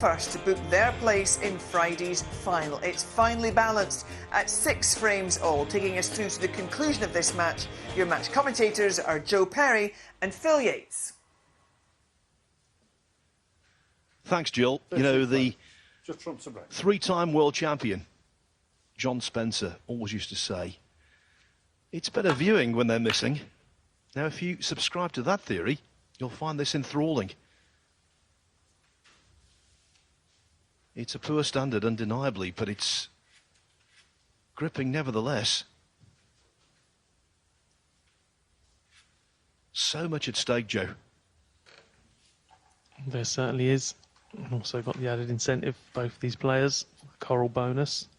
first to book their place in Friday's final. It's finely balanced at 6 frames all. Taking us through to the conclusion of this match, your match commentators are Joe Perry and Phil Yates. Thanks, Jill. You know, the three-time world champion, John Spencer, always used to say, it's better viewing when they're missing. Now, if you subscribe to that theory, you'll find this enthralling. It's a poor standard, undeniably, but it's gripping nevertheless. So much at stake, Joe. There certainly is. Also got the added incentive, both these players, a coral bonus.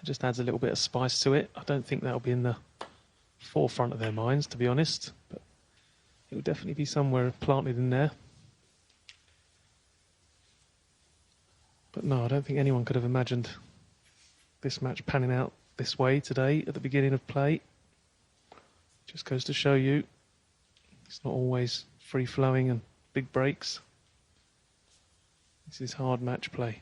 It just adds a little bit of spice to it. I don't think that'll be in the forefront of their minds, to be honest, but it will definitely be somewhere planted in there. But no, I don't think anyone could have imagined this match panning out this way today at the beginning of play. Just goes to show you it's not always free-flowing and big breaks. This is hard match play.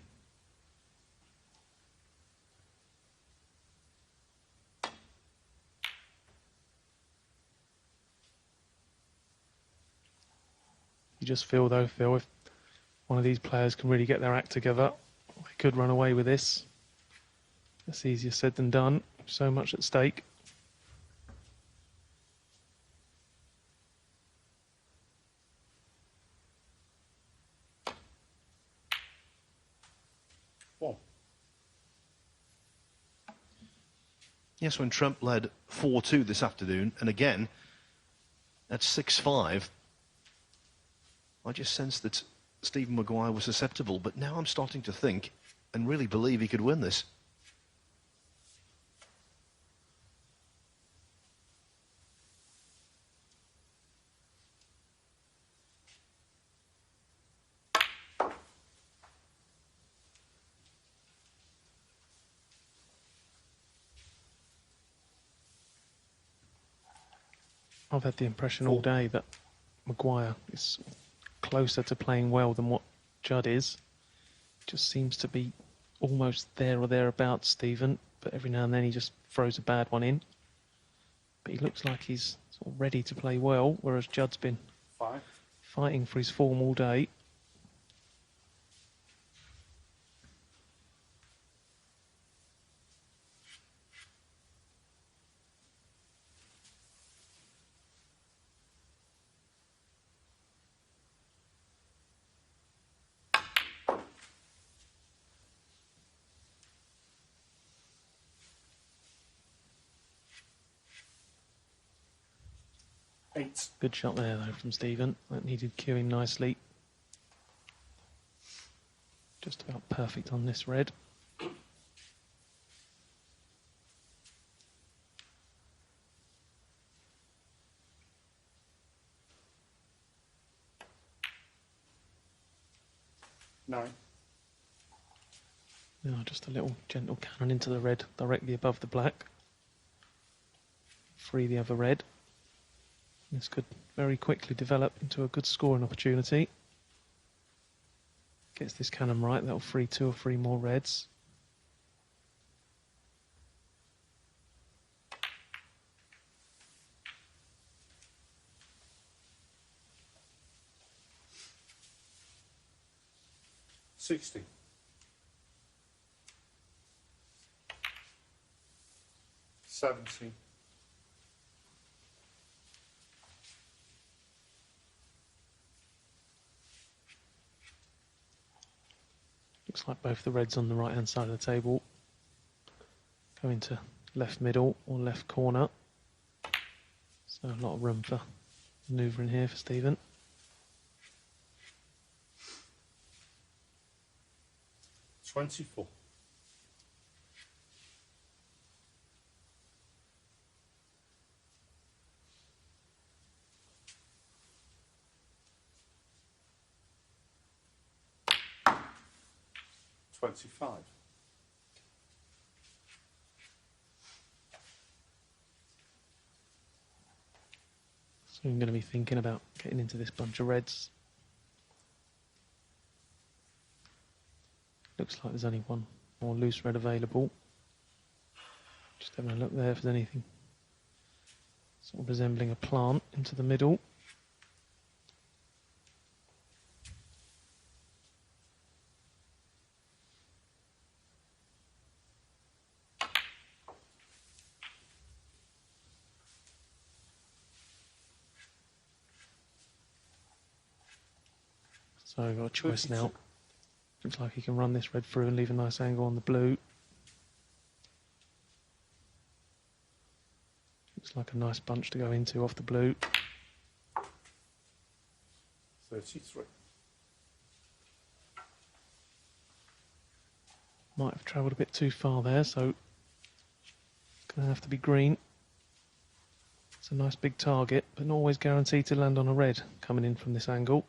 You just feel, though, Phil, if one of these players can really get their act together, they could run away with this. That's easier said than done. So much at stake. Yes, when Trump led 4-2 this afternoon, and again, at 6-5, I just sensed that Stephen Maguire was susceptible, but now I'm starting to think and really believe he could win this. I've had the impression all day that Maguire is closer to playing well than what Judd is. Just seems to be almost there or thereabouts, Stephen, but every now and then he just throws a bad one in. But he looks like he's sort of ready to play well, whereas Judd's been fighting for his form all day. Good shot there, though, from Stephen. That needed cueing nicely. Just about perfect on this red. No. Now just a little gentle cannon into the red directly above the black. Free the other red. This could very quickly develop into a good scoring opportunity. Gets this cannon right, that'll free 2 or 3 more reds. $60. $70. Looks like both the reds on the right hand side of the table go into left middle or left corner. So a lot of room for manoeuvring here for Stephen. $24. $25. So I'm going to be thinking about getting into this bunch of reds. Looks like there's only one more loose red available. Just having a look there if there's anything sort of resembling a plant into the middle. So we've got a choice now. Looks like he can run this red through and leave a nice angle on the blue. Looks like a nice bunch to go into off the blue. 33. Might have travelled a bit too far there, so it's going to have to be green. It's a nice big target, but not always guaranteed to land on a red coming in from this angle.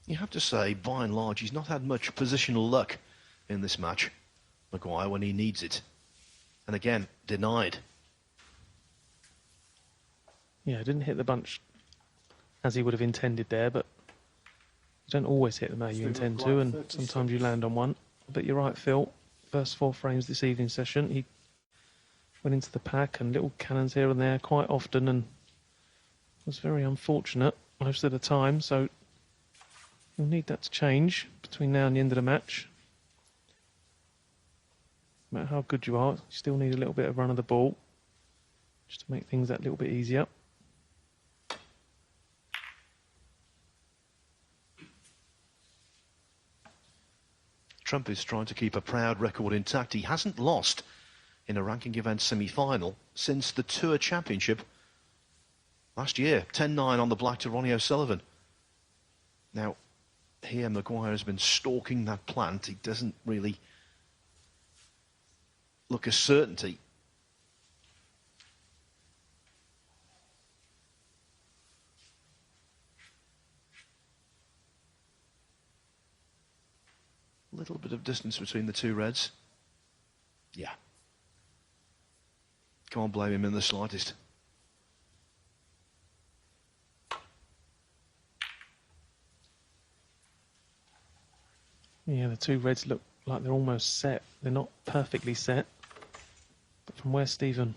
You have to say, by and large, he's not had much positional luck in this match, Maguire, when he needs it. And again, denied. Yeah, didn't hit the bunch as he would have intended there, but you don't always hit them how you intend to, and sometimes you land on one. But you're right, Phil. First 4 frames this evening session, he went into the pack and little cannons here and there quite often, and was very unfortunate most of the time, so you'll need that to change between now and the end of the match. No matter how good you are, you still need a little bit of run of the ball just to make things that little bit easier. Trump is trying to keep a proud record intact. He hasn't lost in a ranking event semi-final since the Tour Championship last year. 10-9 on the black to Ronnie O'Sullivan. Now, here Maguire has been stalking that plant. He doesn't really look a certainty. A little bit of distance between the two reds. Yeah. Can't blame him in the slightest. Yeah, the two reds look like they're almost set. They're not perfectly set, but from where Stephen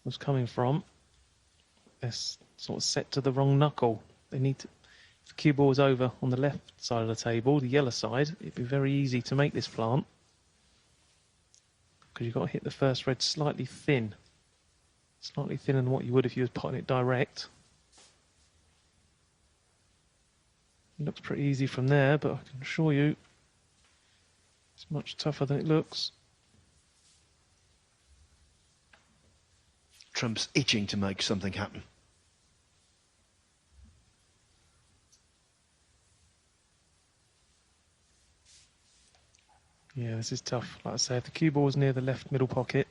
was coming from, they're sort of set to the wrong knuckle. They need to, if the cue ball was over on the left side of the table, the yellow side, it'd be very easy to make this plant, because you've got to hit the first red slightly thinner than what you would if you was potting it direct. It looks pretty easy from there, but I can assure you it's much tougher than it looks. Trump's itching to make something happen. Yeah, this is tough. Like I say, if the cue ball was near the left middle pocket,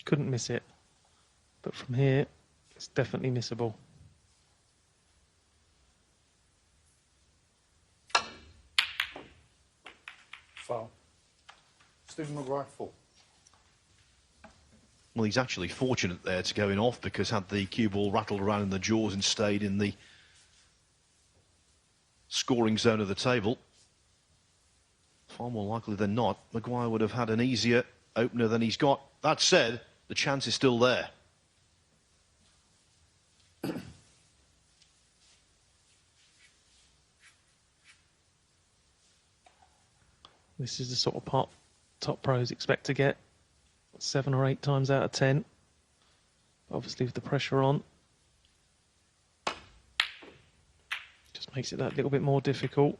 couldn't miss it. But from here, it's definitely missable. Foul. Stephen Maguire, 4. Well, he's actually fortunate there to go in off, because had the cue ball rattled around in the jaws and stayed in the scoring zone of the table, far more likely than not, Maguire would have had an easier opener than he's got. That said, the chance is still there. This is the sort of pot top pros expect to get 7 or 8 times out of 10. Obviously with the pressure on, just makes it that little bit more difficult.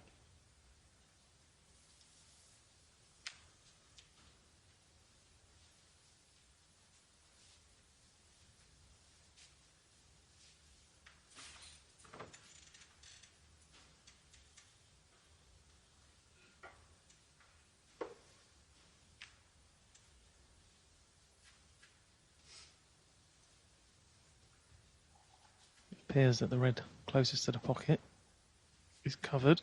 Appears that the red closest to the pocket is covered.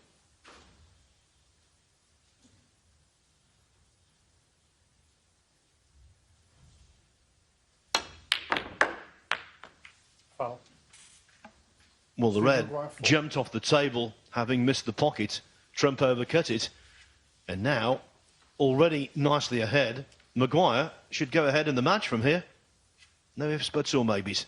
Foul. Well, the Stephen red Maguire, four. jumped off the table, having missed the pocket. Trump overcut it. And now, already nicely ahead, Maguire should go ahead in the match from here. No ifs, buts or maybes.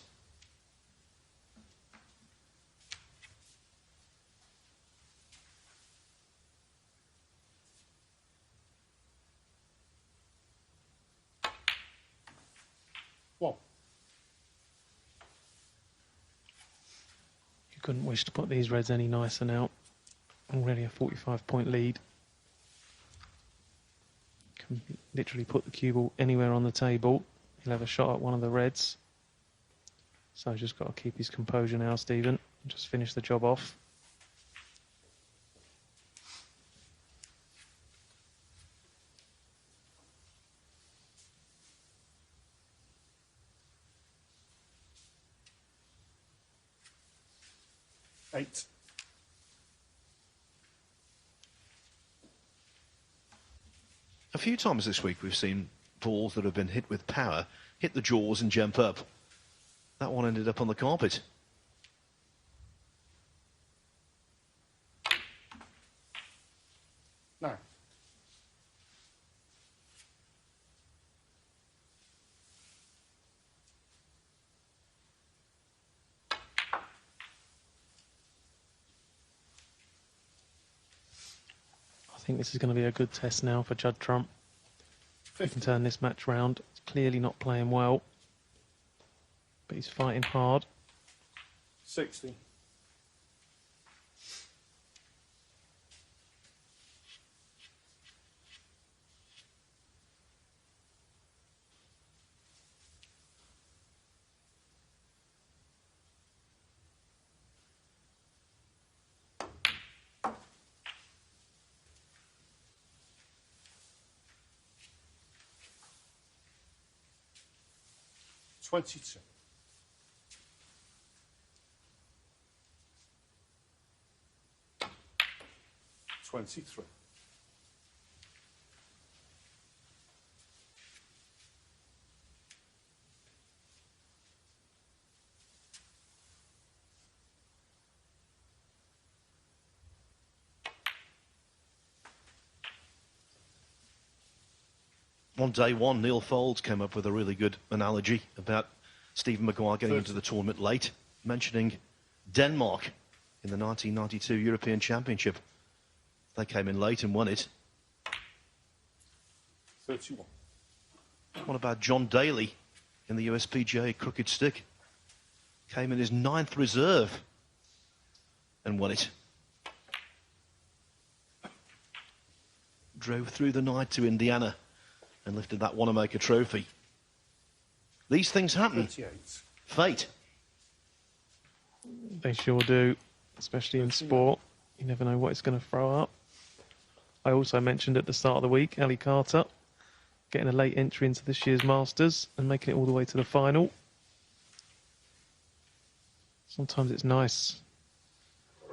One. You couldn't wish to put these reds any nicer now. Already a 45-point lead. Can literally put the cue ball anywhere on the table. He'll have a shot at one of the reds. So just got to keep his composure now, Stephen. Just finish the job off. Eight. A few times this week we've seen balls that have been hit with power hit the jaws and jump up. That one ended up on the carpet. Nine. I think this is going to be a good test now for Judd Trump. He can turn this match round. He's clearly not playing well, but he's fighting hard. 60. $22. $23. On day one, Neil Foulds came up with a really good analogy about Stephen Maguire getting into the tournament late, mentioning Denmark in the 1992 European Championship. They came in late and won it. 31. What about John Daly in the USPGA Crooked Stick? Came in his 9th reserve and won it. Drove through the night to Indiana and lifted that Wanamaker trophy. These things happen. 38. Fate. They sure do, especially in sport. You never know what it's going to throw up. I also mentioned at the start of the week, Ali Carter getting a late entry into this year's Masters and making it all the way to the final. Sometimes it's nice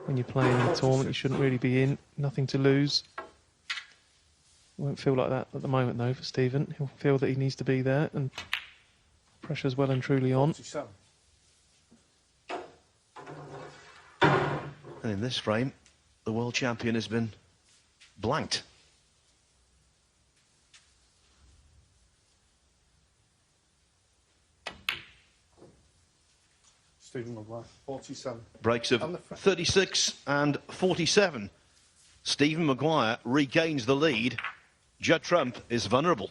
when you're playing in a tournament you shouldn't really be in, nothing to lose. Won't feel like that at the moment, though, for Stephen. He'll feel that he needs to be there, and pressure's well and truly on. 47. And in this frame, the world champion has been blanked. Stephen Maguire, 47. Breaks of And the frame. 36 and 47. Stephen Maguire regains the lead. Judd Trump is vulnerable.